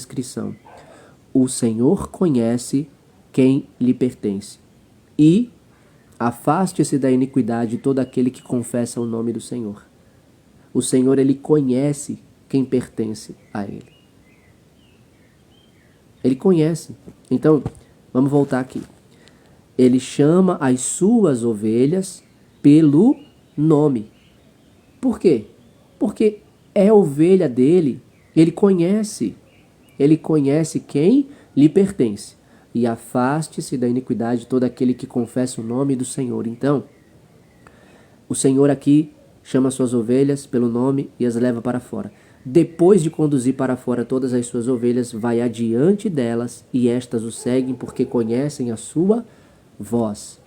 descrição. O Senhor conhece quem lhe pertence. E afaste-se da iniquidade todo aquele que confessa o nome do Senhor. O Senhor, ele conhece quem pertence a ele. Ele conhece. Então, vamos voltar aqui. Ele chama as suas ovelhas pelo nome. Por quê? Porque é ovelha dele. Ele conhece. Ele conhece quem lhe pertence. E afaste-se da iniquidade todo aquele que confessa o nome do Senhor. Então, o Senhor aqui chama suas ovelhas pelo nome e as leva para fora. Depois de conduzir para fora todas as suas ovelhas, vai adiante delas e estas o seguem porque conhecem a sua voz.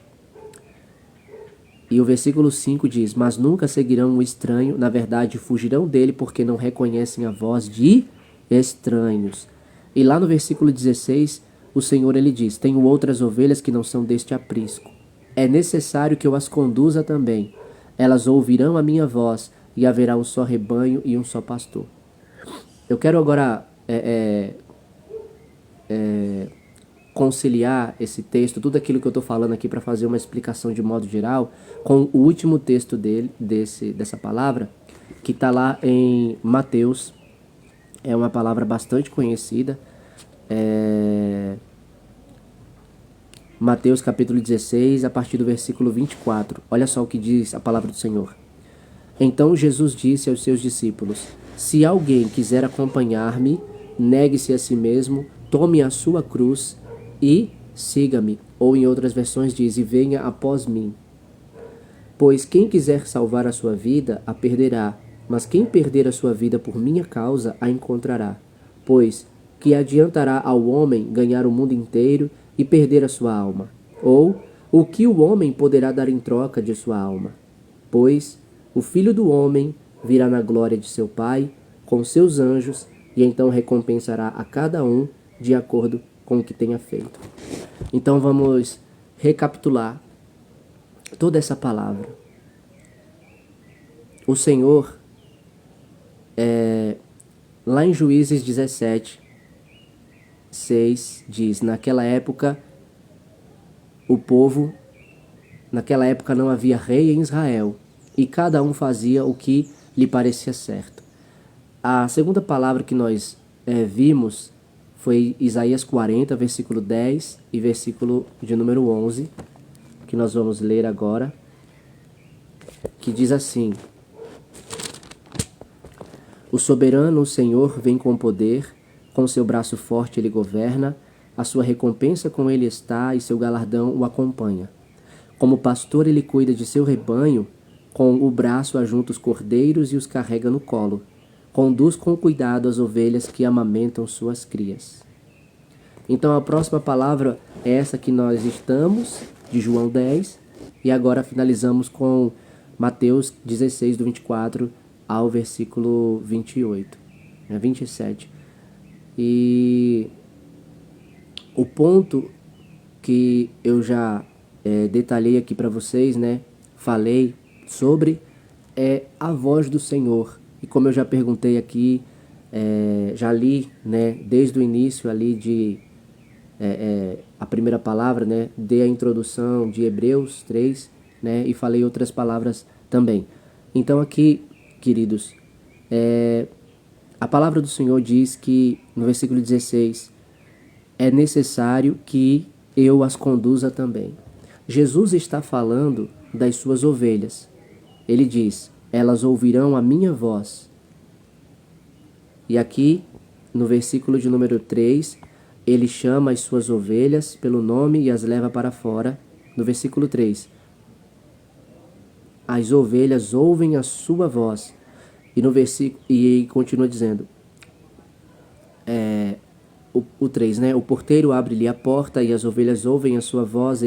E o versículo 5 diz: mas nunca seguirão o estranho, na verdade fugirão dele porque não reconhecem a voz de estranhos. E lá no versículo 16, o Senhor ele diz: tenho outras ovelhas que não são deste aprisco. É necessário que eu as conduza também. Elas ouvirão a minha voz e haverá um só rebanho e um só pastor. Eu quero agora conciliar esse texto, tudo aquilo que eu estou falando aqui para fazer uma explicação de modo geral, com o último texto dessa palavra, que está lá em Mateus. É uma palavra bastante conhecida. Mateus capítulo 16, a partir do versículo 24. Olha só o que diz a palavra do Senhor. Então Jesus disse aos seus discípulos: se alguém quiser acompanhar-me, negue-se a si mesmo, tome a sua cruz e siga-me. Ou em outras versões diz: e venha após mim. Pois quem quiser salvar a sua vida, a perderá. Mas quem perder a sua vida por minha causa, a encontrará. Pois que adiantará ao homem ganhar o mundo inteiro e perder a sua alma? Ou o que o homem poderá dar em troca de sua alma? Pois o Filho do Homem virá na glória de seu Pai com seus anjos e então recompensará a cada um de acordo com o que tenha feito. Então vamos recapitular toda essa palavra. O Senhor, lá em Juízes 17, 6, diz: naquela época não havia rei em Israel, e cada um fazia o que lhe parecia certo. A segunda palavra que nós vimos foi Isaías 40, versículo 10 e versículo de número 11, que nós vamos ler agora, que diz assim: o soberano, o Senhor, vem com poder, com seu braço forte ele governa, a sua recompensa com ele está e seu galardão o acompanha. Como pastor ele cuida de seu rebanho, com o braço ajunta os cordeiros e os carrega no colo. Conduz com cuidado as ovelhas que amamentam suas crias. Então a próxima palavra é essa que nós estamos, de João 10, e agora finalizamos com Mateus 16, do 24 ao versículo 27. E o ponto que eu já detalhei aqui para vocês, falei sobre a voz do Senhor. E como eu já perguntei aqui, já li, desde o início ali a primeira palavra, dei a introdução de Hebreus 3, e falei outras palavras também. Então aqui, queridos, a palavra do Senhor diz que, no versículo 16, é necessário que eu as conduza também. Jesus está falando das suas ovelhas. Ele diz: elas ouvirão a minha voz. E aqui, no versículo de número 3, ele chama as suas ovelhas pelo nome e as leva para fora. No versículo 3, as ovelhas ouvem a sua voz. E no versículo, e continua dizendo, o 3, o porteiro abre-lhe a porta e as ovelhas ouvem a sua voz.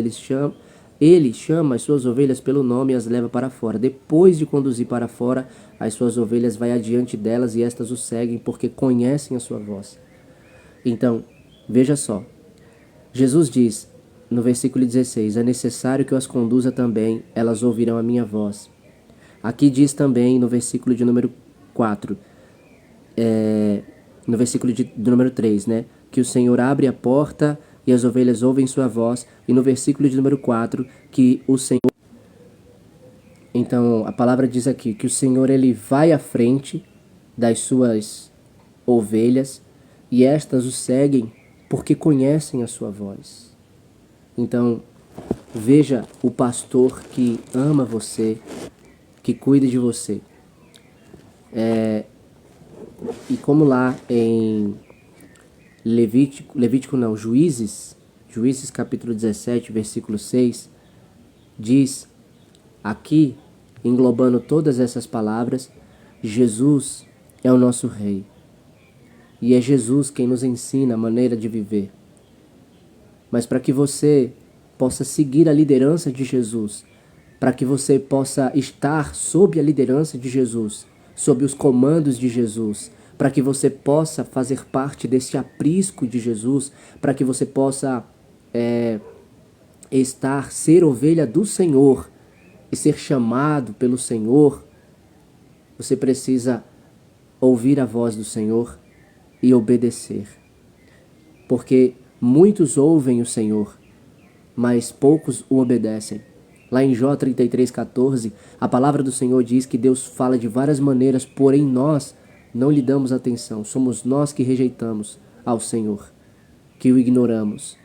Ele chama as suas ovelhas pelo nome e as leva para fora. Depois de conduzir para fora, as suas ovelhas vai adiante delas e estas o seguem porque conhecem a sua voz. Então, veja só. Jesus diz, no versículo 16, é necessário que eu as conduza também, elas ouvirão a minha voz. Aqui diz também, no versículo de número 4, no versículo do número 3, né? Que o Senhor abre a porta e as ovelhas ouvem sua voz. E no versículo de número 4, que o Senhor... Então, a palavra diz aqui que o Senhor, ele vai à frente das suas ovelhas e estas o seguem porque conhecem a sua voz. Então, veja o pastor que ama você, que cuida de você. E como lá em Juízes capítulo 17, versículo 6, diz aqui, englobando todas essas palavras, Jesus é o nosso Rei. E é Jesus quem nos ensina a maneira de viver. Mas para que você possa seguir a liderança de Jesus, para que você possa estar sob a liderança de Jesus, sob os comandos de Jesus, para que você possa fazer parte desse aprisco de Jesus, para que você possa ser ovelha do Senhor e ser chamado pelo Senhor, você precisa ouvir a voz do Senhor e obedecer. Porque muitos ouvem o Senhor, mas poucos o obedecem. Lá em Jó 33,14, a palavra do Senhor diz que Deus fala de várias maneiras, porém nós não lhe damos atenção. Somos nós que rejeitamos ao Senhor, que o ignoramos.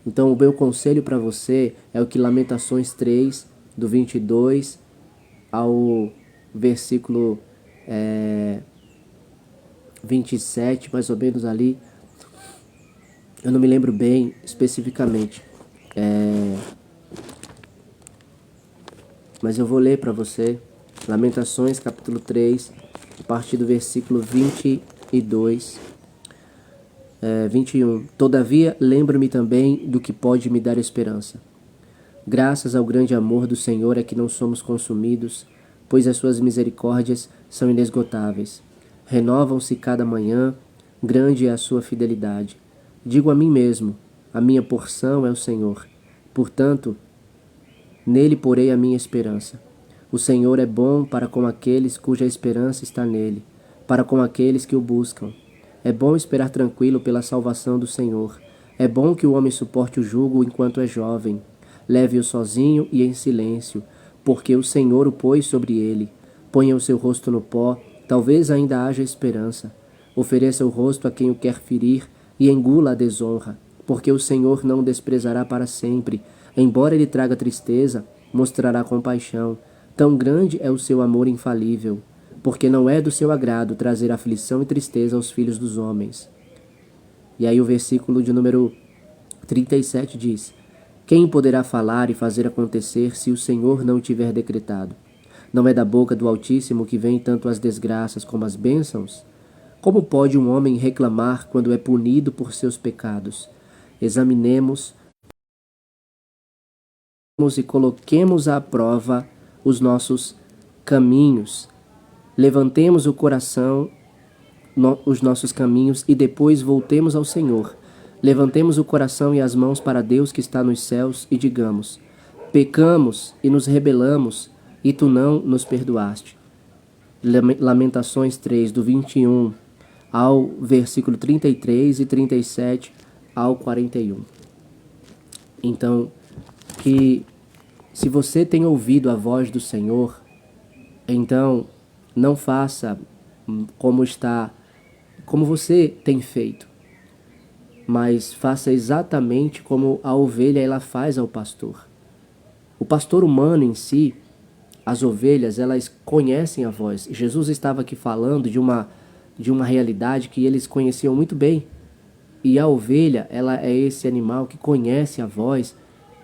Então o meu conselho para você é o que Lamentações 3, do 22 ao versículo 27, mais ou menos ali. Eu não me lembro bem especificamente. Mas eu vou ler para você. Lamentações capítulo 3, a partir do versículo 22, 21. Todavia, lembro-me também do que pode me dar esperança. Graças ao grande amor do Senhor é que não somos consumidos, pois as suas misericórdias são inesgotáveis. Renovam-se cada manhã, grande é a sua fidelidade. Digo a mim mesmo, a minha porção é o Senhor. Portanto, nele porei a minha esperança. O Senhor é bom para com aqueles cuja esperança está nele, para com aqueles que o buscam. É bom esperar tranquilo pela salvação do Senhor. É bom que o homem suporte o jugo enquanto é jovem. Leve-o sozinho e em silêncio, porque o Senhor o pôs sobre ele. Ponha o seu rosto no pó, talvez ainda haja esperança. Ofereça o rosto a quem o quer ferir e engula a desonra, porque o Senhor não o desprezará para sempre. Embora ele traga tristeza, mostrará compaixão. Tão grande é o seu amor infalível, porque não é do seu agrado trazer aflição e tristeza aos filhos dos homens. E aí o versículo de número 37 diz: quem poderá falar e fazer acontecer se o Senhor não o tiver decretado? Não é da boca do Altíssimo que vêm tanto as desgraças como as bênçãos? Como pode um homem reclamar quando é punido por seus pecados? Examinemos e coloquemos à prova os nossos caminhos. Levantemos o coração, os nossos caminhos, e depois voltemos ao Senhor. Levantemos o coração e as mãos para Deus que está nos céus e digamos: pecamos e nos rebelamos, e tu não nos perdoaste. Lamentações 3, do 21 ao versículo 33 e 37 ao 41. Então, que se você tem ouvido a voz do Senhor, então não faça como você tem feito, mas faça exatamente como a ovelha ela faz ao pastor. O pastor humano em si, as ovelhas, elas conhecem a voz. Jesus estava aqui falando de uma realidade que eles conheciam muito bem. E a ovelha, ela é esse animal que conhece a voz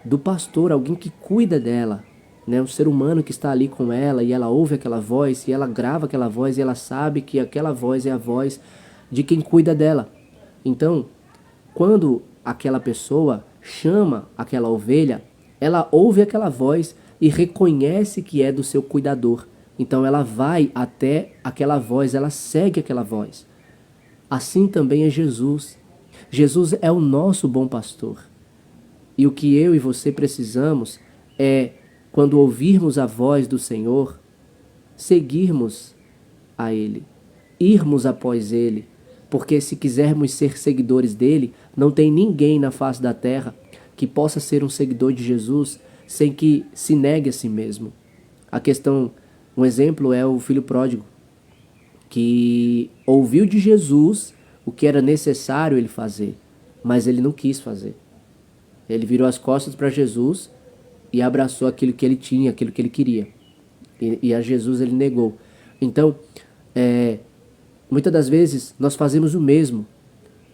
do pastor, alguém que cuida dela, né? O ser humano que está ali com ela e ela ouve aquela voz e ela grava aquela voz e ela sabe que aquela voz é a voz de quem cuida dela. Então, quando aquela pessoa chama aquela ovelha, ela ouve aquela voz e reconhece que é do seu cuidador. Então ela vai até aquela voz, ela segue aquela voz. Assim também é Jesus. Jesus é o nosso bom pastor. E o que eu e você precisamos é, quando ouvirmos a voz do Senhor, seguirmos a Ele, irmos após Ele, Porque se quisermos ser seguidores dele, não tem ninguém na face da terra que possa ser um seguidor de Jesus sem que se negue a si mesmo. Um exemplo é o filho pródigo, que ouviu de Jesus o que era necessário ele fazer, mas ele não quis fazer. Ele virou as costas para Jesus e abraçou aquilo que ele tinha, aquilo que ele queria. E a Jesus ele negou. Então, muitas das vezes nós fazemos o mesmo.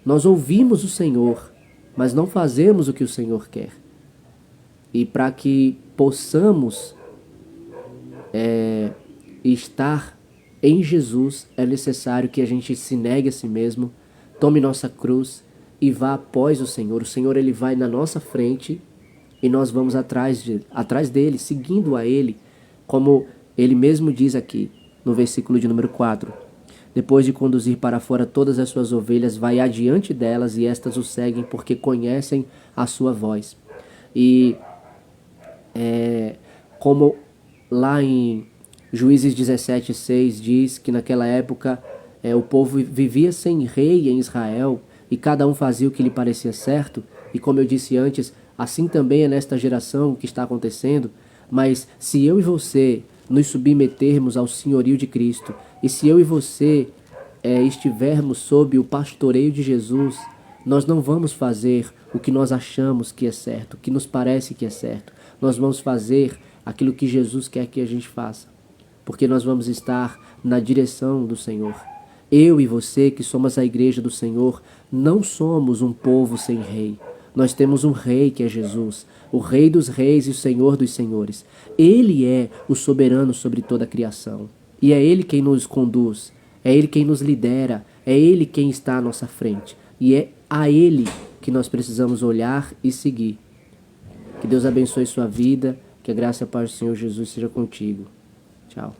Nós ouvimos o Senhor, mas não fazemos o que o Senhor quer. E para que possamos estar em Jesus, é necessário que a gente se negue a si mesmo, tome nossa cruz e vá após o Senhor. O Senhor ele vai na nossa frente e nós vamos atrás dele, seguindo a ele, como ele mesmo diz aqui no versículo de número 4. Depois de conduzir para fora todas as suas ovelhas, vai adiante delas e estas o seguem porque conhecem a sua voz. E como lá em Juízes 17:6 diz que naquela época o povo vivia sem rei em Israel e cada um fazia o que lhe parecia certo, e como eu disse antes, assim também é nesta geração o que está acontecendo. Mas se eu e você nos submetermos ao senhorio de Cristo, e se eu e você estivermos sob o pastoreio de Jesus, nós não vamos fazer o que nós achamos que é certo, o que nos parece que é certo. Nós vamos fazer aquilo que Jesus quer que a gente faça, porque nós vamos estar na direção do Senhor. Eu e você, que somos a igreja do Senhor, não somos um povo sem rei. Nós temos um rei que é Jesus, o Rei dos reis e o Senhor dos senhores. Ele é o soberano sobre toda a criação. E é Ele quem nos conduz, é Ele quem nos lidera, é Ele quem está à nossa frente. E é a Ele que nós precisamos olhar e seguir. Que Deus abençoe sua vida, que a graça e a paz do Senhor Jesus seja contigo. Tchau.